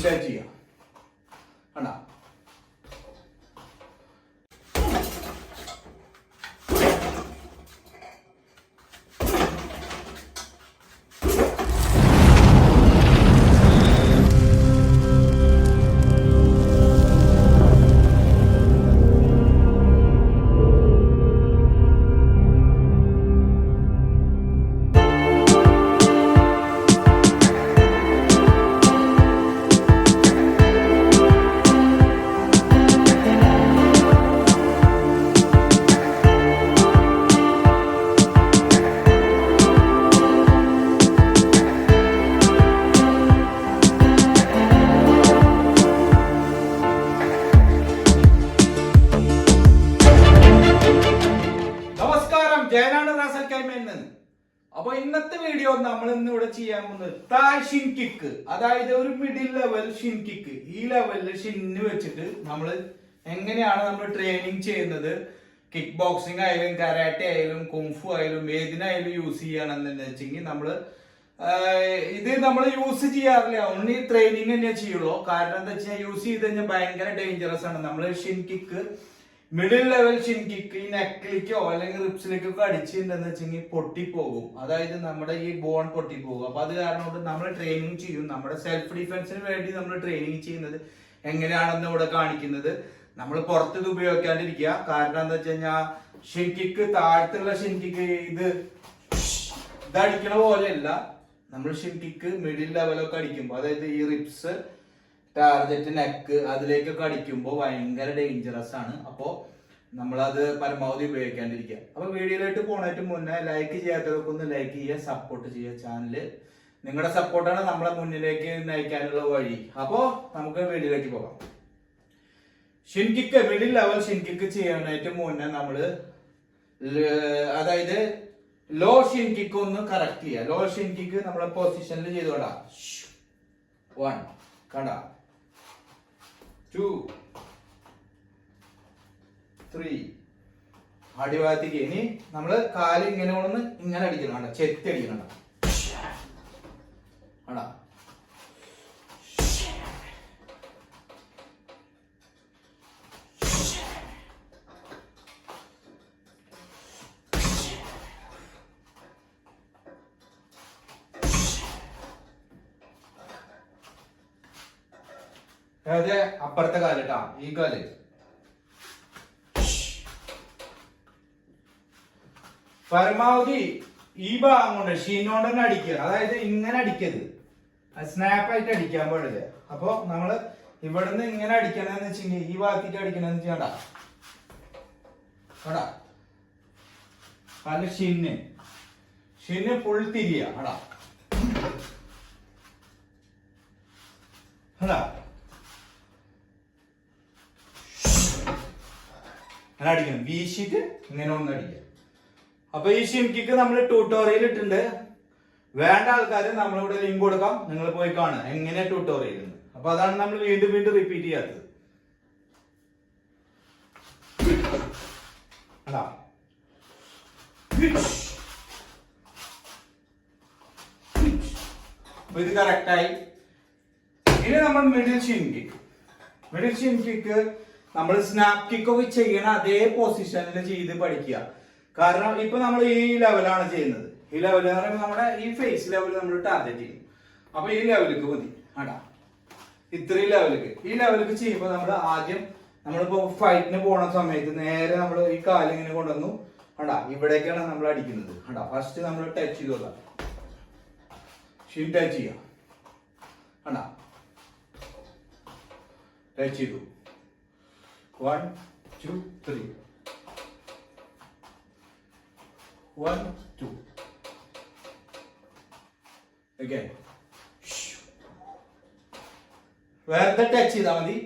Touch ചെയ്യാം. കണ്ടാ അപ്പൊ ഇന്നത്തെ വീഡിയോ നമ്മൾ ഇന്നിവിടെ ചെയ്യാൻ പോകുന്നത് തായ് ഷിൻ കിക്ക്, അതായത് ഒരു മിഡിൽ ലെവൽ ഷിൻ കിക്ക്. ഈ ലെവലിൽ ഷിന്ന് വെച്ചിട്ട് നമ്മൾ എങ്ങനെയാണ് നമ്മൾ ട്രെയിനിങ് ചെയ്യുന്നത്, കിക്ക് ബോക്സിംഗ് ആയാലും കരാട്ടെ ആയാലും കുംഫു ആയാലും ഏതിനായാലും യൂസ് ചെയ്യണമെന്ന് വെച്ചെങ്കിൽ ഇത് നമ്മൾ യൂസ് ചെയ്യാറില്ല, ഓൺലി ട്രെയിനിങ് തന്നെ ചെയ്യുള്ളൂ. കാരണം എന്താ വെച്ചാൽ യൂസ് ചെയ്ത് കഴിഞ്ഞാൽ ഭയങ്കര ഡേഞ്ചറസ് ആണ്. നമ്മൾ shin kick, middle level shin kick ഈ നെക്കിലേക്കോ അല്ലെങ്കിൽ റിപ്സിലേക്കോ അടിച്ചിട്ടുണ്ടെന്ന് വെച്ചെങ്കിൽ പൊട്ടിപ്പോകും. അതായത് നമ്മുടെ ഈ ബോൺ പൊട്ടിപ്പോകും. അപ്പൊ അത് കാരണം കൊണ്ട് നമ്മൾ ട്രെയിനിങ് ചെയ്യും. നമ്മുടെ സെൽഫ് ഡിഫൻസിന് വേണ്ടി നമ്മൾ ട്രെയിനിങ് ചെയ്യുന്നത് എങ്ങനെയാണെന്ന് ഇവിടെ കാണിക്കുന്നത്. നമ്മൾ പുറത്ത് ഇത് ഉപയോഗിക്കാണ്ടിരിക്കുക. കാരണം എന്താ വെച്ച് കഴിഞ്ഞാൽ ഷിൻ കിക്ക്, താഴത്തുള്ള ഷിൻ കിക്ക് ഇതടിക്കണ പോലെയല്ല. നമ്മൾ ഷിൻ കിക്ക് മിഡിൽ ലെവലൊക്കെ അടിക്കുമ്പോൾ, അതായത് ഈ റിപ്സ്, ടാർഗറ്റ്, നെക്ക് അതിലേക്കൊക്കെ അടിക്കുമ്പോൾ ഭയങ്കര ഡേഞ്ചറസ് ആണ്. അപ്പോൾ നമ്മളത് പരമാവധി ഉപയോഗിക്കാണ്ടിരിക്കുക. അപ്പൊ വീഡിയോയിലോട്ട് പോണേറ്റ് മുന്നേ ലൈക്ക് ചെയ്യാത്തവർക്ക് ഒന്ന് ലൈക്ക് ചെയ്യുക, സപ്പോർട്ട് ചെയ്യുക ചാനല്. നിങ്ങളുടെ സപ്പോർട്ടാണ് നമ്മളെ മുന്നിലേക്ക് നയിക്കാനുള്ള വഴി. അപ്പോ നമുക്ക് വീഡിയോയിലേക്ക് പോകാം. Shin kick, middle level shin kick ചെയ്യാനായിട്ട് മുന്നേ നമ്മള് അതായത് ലോ ഷിൻ കിക്ക് ഒന്ന് കറക്റ്റ് ചെയ്യുക. ലോ ഷിൻ കിക്ക് നമ്മളെ പൊസിഷനിൽ ചെയ്തോടാ. 1 കണ്ടാ, 2 3 അടിഭാഗത്തേക്ക്. ഇനി നമ്മള് കാല് ഇങ്ങനെ കൊണ്ടൊന്ന് ഇങ്ങനെ അടിക്കണം. കണ്ട, ചെത്തി അടിക്കണം. കണ്ടാ, അതായത് അപ്പുറത്തെ കാല് കേട്ടാ, ഈ കാല്. പരമാവധി ഈ ഭാഗം കൊണ്ട് ഷീനോണ്ട് തന്നെ അടിക്കുക. അതായത് ഇങ്ങനെ അടിക്കരുത്, സ്നാപ്പായിട്ട് അടിക്കാൻ പാടില്ല. അപ്പൊ നമ്മള് ഇവിടുന്ന് ഇങ്ങനെ അടിക്കണമെന്ന് വെച്ചെങ്കിൽ ഈ ഭാഗത്തേക്ക് അടിക്കണമെന്ന് വെച്ചാൽ കടാ കാല് ഷിന്ന് ഫുൾ തിരിയ. കടാ കടാ അങ്ങനെ അടിക്കണം. വീശിട്ട് ഇങ്ങനെ ഒന്ന് അടിക്കുക. അപ്പൊ ഈ ഷിൻ കിക്ക് നമ്മൾ ട്യൂട്ടോറിയൽ ഇട്ടുണ്ട്. വേണ്ട ആൾക്കാർ നമ്മളിവിടെ ലിങ്ക് കൊടുക്കാം, നിങ്ങൾ പോയി കാണുക എങ്ങനെ ട്യൂട്ടോറിയൽ. അപ്പൊ അതാണ് നമ്മൾ വീണ്ടും വീണ്ടും റിപ്പീറ്റ് ചെയ്യാത്തത്. അപ്പൊ ഇത് കറക്റ്റായി. ഇനി നമ്മൾ middle shin kick. Middle shin kick നമ്മൾ സ്നാപ്പ് കിക്കൊക്കെ ചെയ്യണ അതേ പൊസിഷനിൽ ചെയ്ത് പഠിക്കുക. കാരണം ഇപ്പൊ നമ്മൾ ഈ ലെവലാണ് ചെയ്യുന്നത്. ഈ ലെവൽ എന്ന് പറയുമ്പോൾ നമ്മുടെ ഈ ഫേസ് ലെവൽ നമ്മൾ ടാർഗറ്റ് ചെയ്യും. അപ്പൊ ഈ ലെവലിലേക്ക് മതി. ആടാ, ഇത്രയും ലെവലിലേക്ക്. ഈ ലെവലിലേക്ക് ചെയ്യുമ്പോൾ നമ്മൾ ആദ്യം നമ്മളിപ്പോ ഫൈറ്റിന് പോണ സമയത്ത് നേരെ നമ്മൾ ഈ കാലിങ്ങനെ കൊണ്ടുവന്നു. ആടാ, ഇവിടേക്കാണ് നമ്മൾ അടിക്കുന്നത്. ആടാ, ഫസ്റ്റ് നമ്മൾ ടച്ച് ചെയ്തോളാം. ഷിൻ ടച്ച് ചെയ്യാം. ആടാ, ടച്ച് ചെയ്തു. 1 2 3 1 2 again. വെറുതെ ടച്ച് ചെയ്താൽ മതി,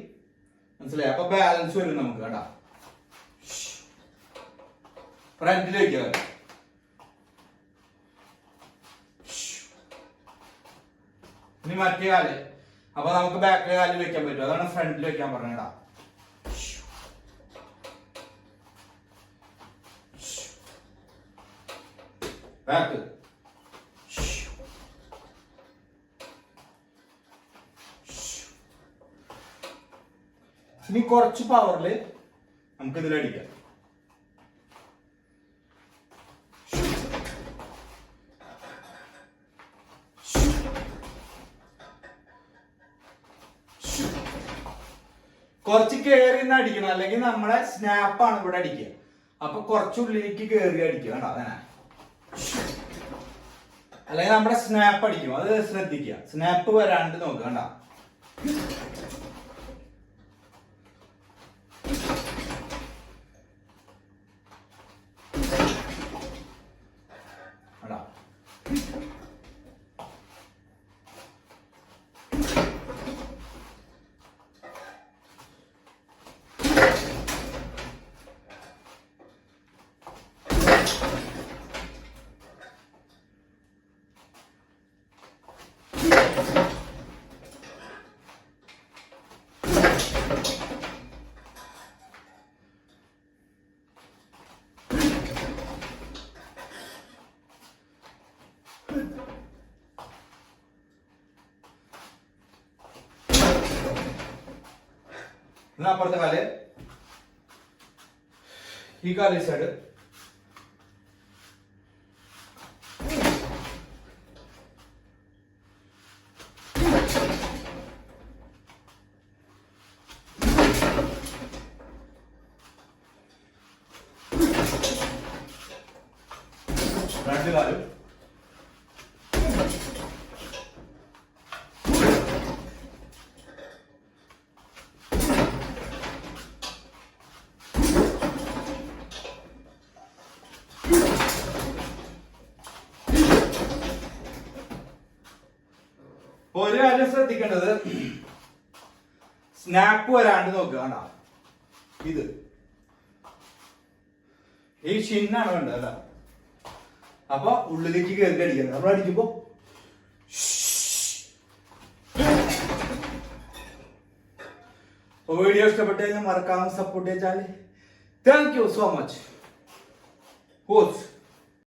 മനസ്സിലായി? അപ്പൊ ബാലൻസ് വരും നമുക്ക്. കേട്ടാ, ഫ്രണ്ടിലേക്ക് ഇനി മറ്റേ കാല്. അപ്പൊ നമുക്ക് ബാക്കിലെ കാലിൽ വെക്കാൻ പറ്റും. അതാണ് ഫ്രണ്ടിൽ വെക്കാൻ പറഞ്ഞേടാ. ബാക്ക് ഇനി കുറച്ച് പവറിൽ നമുക്ക് ഇതിലടിക്കാം. കുറച്ച് കയറി നിന്ന് അടിക്കണം, അല്ലെങ്കിൽ നമ്മളെ സ്നാപ്പാണ് ഇവിടെ അടിക്കുക. അപ്പൊ കുറച്ചുള്ളിലേക്ക് കയറി അടിക്കുക. കണ്ടോ അങ്ങനെ, അല്ലെങ്കിൽ നമ്മുടെ സ്നാപ്പ് അടിക്കും. അത് ശ്രദ്ധിക്കുക, സ്നാപ്പ് വരാണ്ട് നോക്കുക. കണ്ടോ അപ്പുറത്തെ കാല്, ഈ കാല് സൈഡ്. രണ്ട് കാലും. ഒരു കാര്യം ശ്രദ്ധിക്കേണ്ടത്, സ്നാപ്പ് വരാണ്ട് നോക്കുക. കണ്ടോ ഇത് ഈ ഷിന്നാണ് വേണ്ടത് അല്ല. അപ്പൊ ഉള്ളിലേക്ക് കയറി അടിക്കുന്നത്. നമ്മൾ അടിക്കുമ്പോ വീഡിയോ ഇഷ്ടപ്പെട്ടു കഴിഞ്ഞാൽ മറക്കാതെ സപ്പോർട്ട് ചെയ്യാൻ. Thank you so much.